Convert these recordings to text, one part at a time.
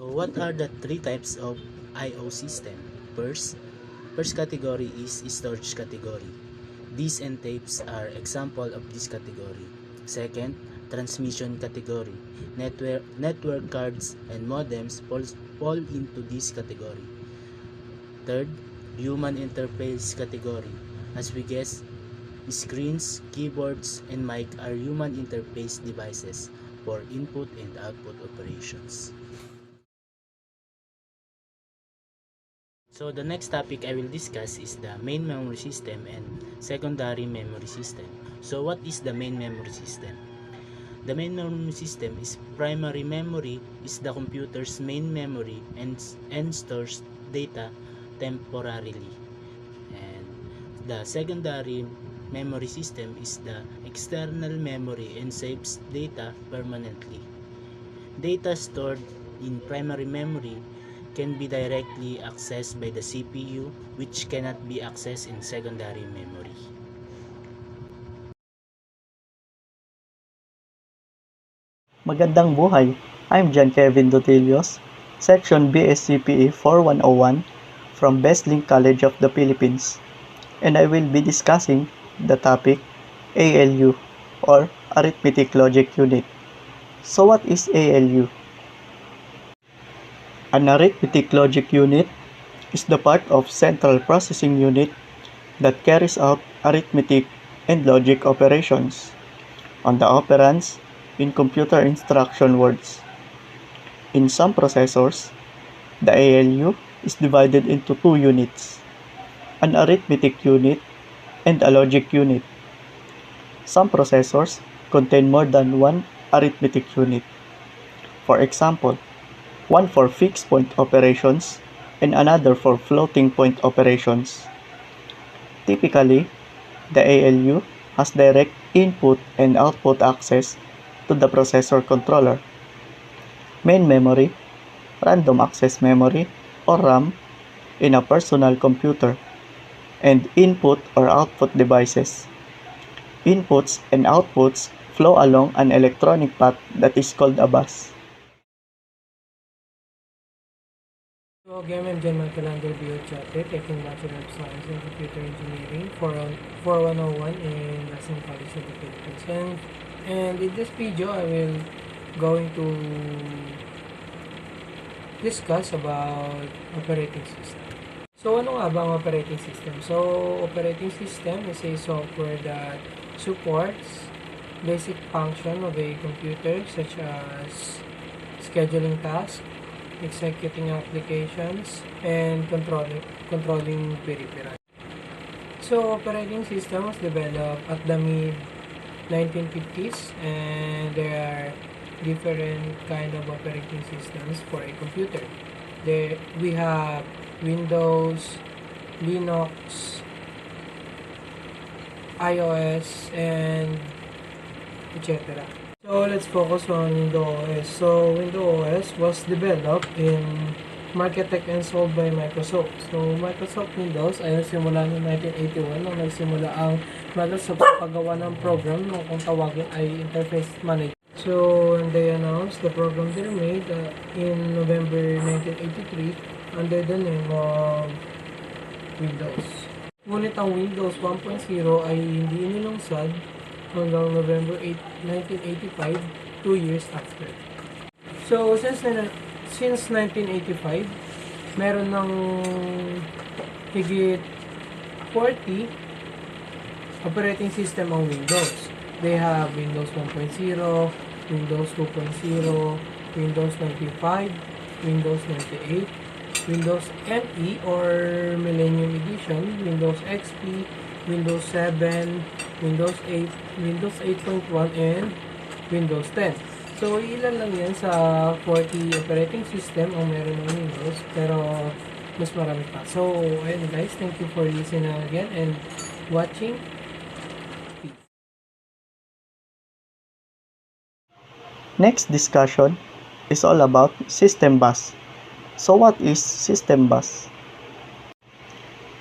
So what are the three types of I/O system? First category is storage category. These and tapes are example of this category. Second, transmission category. Network cards and modems fall into this category. Third, human interface category. As we guess, screens, keyboards, and mic are human interface devices for input and output operations. So the next topic I will discuss is the main memory system and secondary memory system. So what is the main memory system? The main memory system is primary memory is the computer's main memory and stores data temporarily. And the secondary memory system is the external memory and saves data permanently. Data stored in primary memory can be directly accessed by the CPU, which cannot be accessed in secondary memory. Magandang buhay! I'm John Kevin Dotilios, Section BSCPE 4101 from Besling College of the Philippines, and I will be discussing the topic ALU or Arithmetic Logic Unit. So what is ALU? An arithmetic logic unit is the part of central processing unit that carries out arithmetic and logic operations on the operands in computer instruction words. In some processors, the ALU is divided into two units, an arithmetic unit and a logic unit. Some processors contain more than one arithmetic unit. For example, one for fixed point operations and another for floating point operations. Typically, the ALU has direct input and output access to the processor controller, main memory, random access memory, or RAM in a personal computer, and input or output devices. Inputs and outputs flow along an electronic path that is called a bus. So again, I'm John Mancalandro Biochate, taking Bachelor of Science in Computer Engineering for 4101 in Besling College of the Philippines. And in this video, I will going to discuss about operating system. So ano nga ba ang operating system? So operating system is a software that supports basic function of a computer such as scheduling tasks, executing applications, and controlling peripherals. So operating system was developed at the mid-1950s, and there are different kind of operating systems for a computer. We have Windows, Linux, iOS, and etc. So let's focus on Windows OS. So Windows OS was developed in Marketech and sold by Microsoft. So Microsoft Windows ay nagsimula noong 1981 nung nagsimula ang Microsoft sa paggawa ng program na kung tawagin ay Interface Manager. So when they announced the program they made in November 1983 under the name of Windows. Ngunit ang Windows 1.0 ay hindi inilungsad hanggang November 8, 1985, 2 years after. So, since 1985, meron ng higit 40 operating system ang Windows. They have Windows 1.0, Windows 2.0, Windows 95, Windows 98, Windows ME or Millennium Edition, Windows XP, Windows 7, Windows 8, Windows 8.1, and Windows 10. So, ilan lang yan sa 40 operating system ang meron ng Windows, pero mas marami pa. So, ayun guys, thank you for listening again and watching. Next discussion is all about system bus. So what is system bus?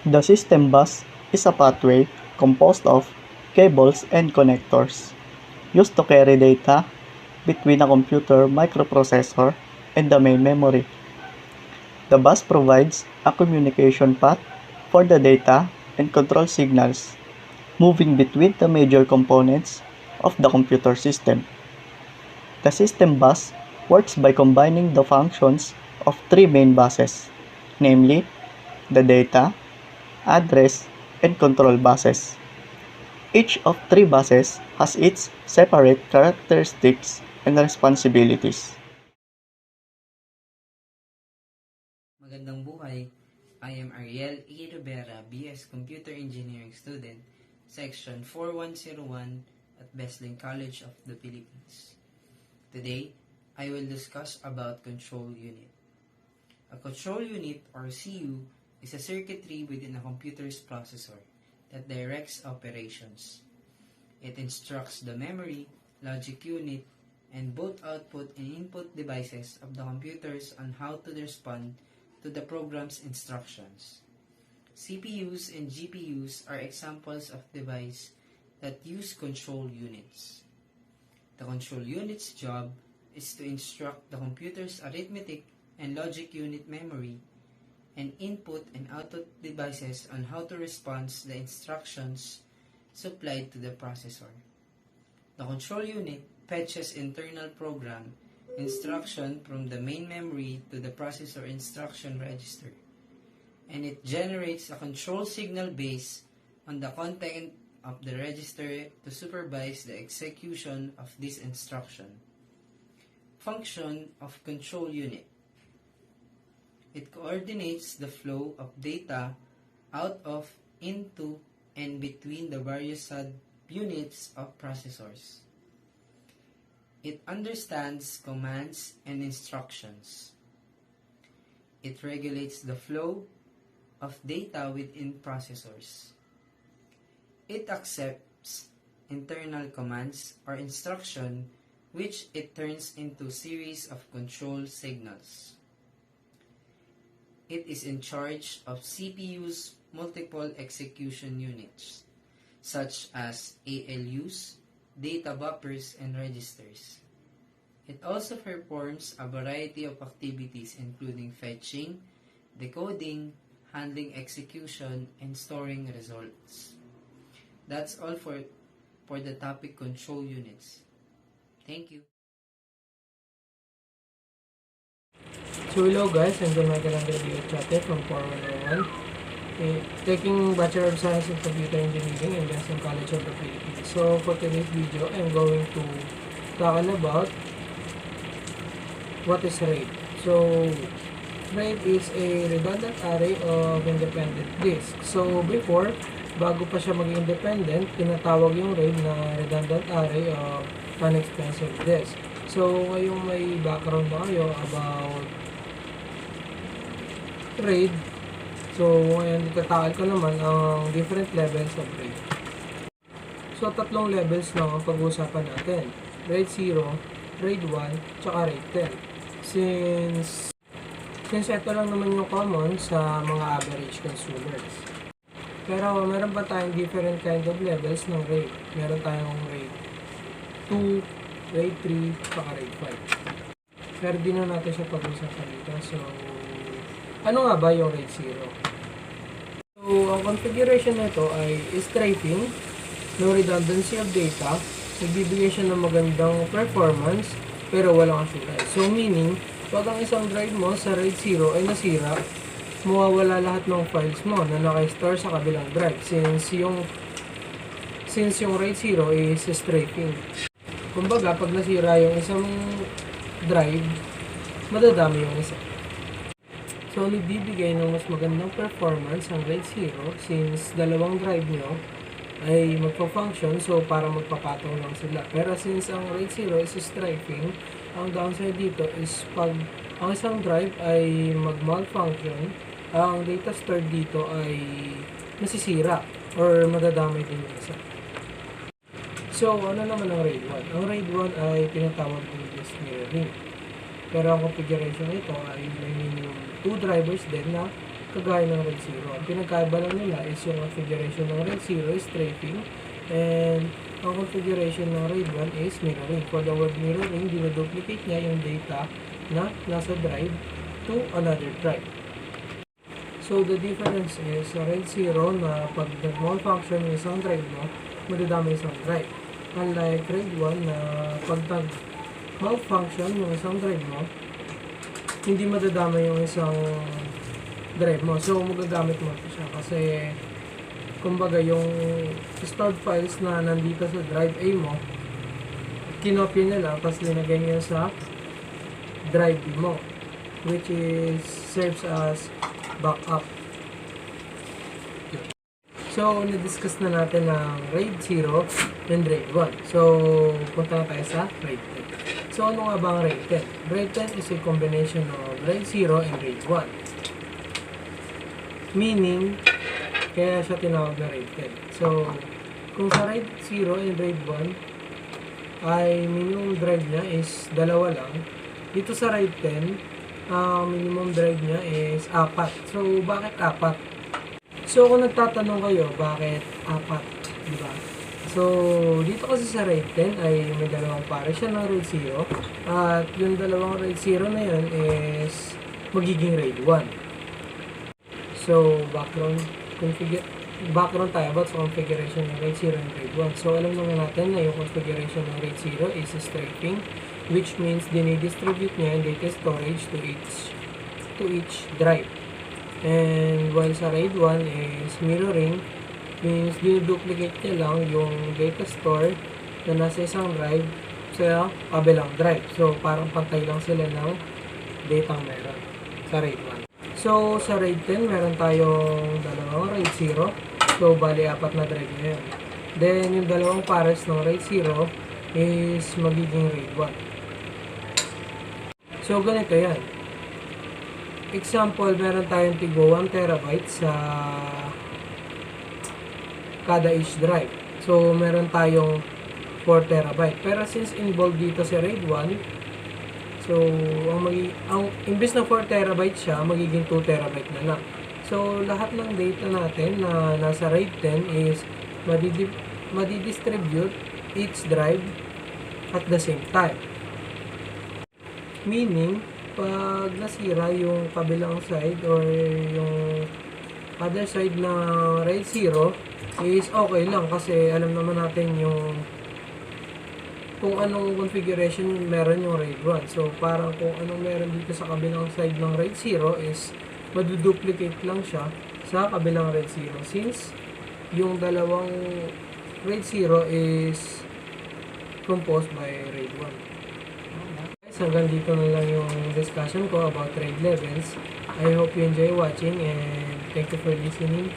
The system bus is a pathway composed of cables and connectors used to carry data between a computer microprocessor and the main memory. The bus provides a communication path for the data and control signals moving between the major components of the computer system. The system bus works by combining the functions of three main buses, namely the data, address, and control buses. Each of three buses has its separate characteristics and responsibilities. Magandang buhay. I am Ariel E. Rivera, BS Computer Engineering student, Section 4101 at Besling College of the Philippines. Today, I will discuss about control unit. A control unit, or CU, is a circuitry within a computer's processor that directs operations. It instructs the memory, logic unit, and both output and input devices of the computers on how to respond to the program's instructions. CPUs and GPUs are examples of devices that use control units. The control unit's job is to instruct the computer's arithmetic and logic unit memory and input and output devices on how to respond to the instructions supplied to the processor. The control unit fetches internal program instruction from the main memory to the processor instruction register, and it generates a control signal based on the content of the register to supervise the execution of this instruction. Function of control unit. It coordinates the flow of data out of, into, and between the various subunits of processors. It understands commands and instructions. It regulates the flow of data within processors. It accepts internal commands or instruction which it turns into series of control signals. It is in charge of CPU's multiple execution units, such as ALUs, data buffers, and registers. It also performs a variety of activities including fetching, decoding, handling execution, and storing results. That's all for the topic control units. Thank you. So hello guys, I'm John Michael Andrew Chate from 4101, taking Bachelor of Science in Computer Engineering in Besling College of the Philippines. So for today's video, I'm going to talk about what is RAID. So RAID is a redundant array of independent disks. So before, bago pa siya maging independent, tinatawag yung RAID na redundant array of inexpensive disks. So ngayong may background na kayo about RAID, so ngayon itatakal ko naman ang different levels of RAID. So tatlong levels na ang pag-uusapan natin: RAID 0, RAID 1, tsaka RAID 10. Since ito lang naman yung common sa mga average consumers. Pero meron pa tayong different kind of levels ng RAID. Meron tayong RAID 2, RAID 3, tsaka RAID 5. Pero di na natin siya pag-usapan dito. So, ano nga ba yung RAID 0? So, ang configuration nito ay strafing, no redundancy of data, nagbibigay siya ng magandang performance, pero walang assurance. So, meaning, pag ang isang drive mo sa RAID 0 ay nasira, mawawala lahat ng files mo na naka-store sa kabilang drive since yung RAID 0 is strafing. Kumbaga, pag nasira yung isang drive, madadami yung isa. So, nagbibigay ng mas magandang performance ang RAID 0 since dalawang drive nyo ay magpa-function, so para magpapataw lang sila. Pero since ang RAID 0 is strafing, ang downside dito is pag ang isang drive ay mag-malfunction, ang data stored dito ay masisira or madadamay din yung isa. So, ano naman ang RAID 1? Ang RAID 1 ay tinatawag ng disk mirroring. Pero ang configuration nito ay may minimum 2 drivers din na kagaya ng RAID 0. Ang pinagkaiba lang nila is yung configuration ng RAID 0 is strafing and ang configuration ng RAID 1 is mirroring. For the word mirroring, dinoduplicate niya yung data na nasa drive to another drive. So, the difference is sa RAID 0 na pag nag-malfunction yung isang drive mo, madadama isang drive. Unlike RAID 1 na pag nag-malfunction yung isang drive mo, hindi madadama yung isang drive mo. So, magagamit mo siya kasi kumbaga yung stored files na nandito sa drive A mo, kinopya niya lang tapos linagay niya sa drive B mo, which is serves as backup. So, na-discuss na natin ang RAID 0 and RAID 1. So, punta na tayo sa RAID 10. So, ano nga ba ang RAID 10? RAID 10 is a combination of RAID 0 and RAID 1. Meaning, kaya siya tinawag na RAID 10. So, kung sa RAID 0 and RAID 1, ay minimum drive niya is dalawa lang. Dito sa RAID 10, ang minimum drive niya is 4. So, bakit 4? So, kung nagtatanong kayo, bakit 4? Diba? So, dito kasi sa RAID 10 ay may dalawang pares siya ng RAID 0. At yung dalawang RAID 0 na yun is magiging RAID 1. So, background tayo about sa configuration ng RAID 0 and RAID 1. So, alam naman natin na yung configuration ng RAID 0 is strafing, which means dinidistribute niya yung data storage to each drive. And while sa RAID 1 is mirroring, means dinuduplicate niya lang yung data store na nasa isang drive sa kabilang drive. So, parang pantay lang sila ng data meron sa RAID 1. So, sa RAID 10, meron tayong dalawang RAID 0. So, bali 4 na drive na yun. Then, yung dalawang pares ng RAID 0 is magiging RAID 1. So, ganito yan. Example, meron tayong tigo 1 terabyte sa kada each drive. So, meron tayong 4 terabyte. Pero since involved dito si RAID 1, so, ang imbes na 4 terabyte siya, magiging 2 terabyte na lang. So, lahat ng data natin na nasa RAID 10 is madidistribute each drive at the same time. Meaning, pag nasira yung kabilang side or yung other side ng RAID 0 is okay lang kasi alam naman natin yung kung anong configuration meron yung RAID 1. So, parang kung anong meron dito sa kabilang side ng RAID 0 is maduduplicate lang siya sa kabilang RAID 0 since yung dalawang RAID 0 is composed by RAID 1. Hanggang dito na lang yung discussion ko about RAID levels. I hope you enjoy watching and thank you for listening.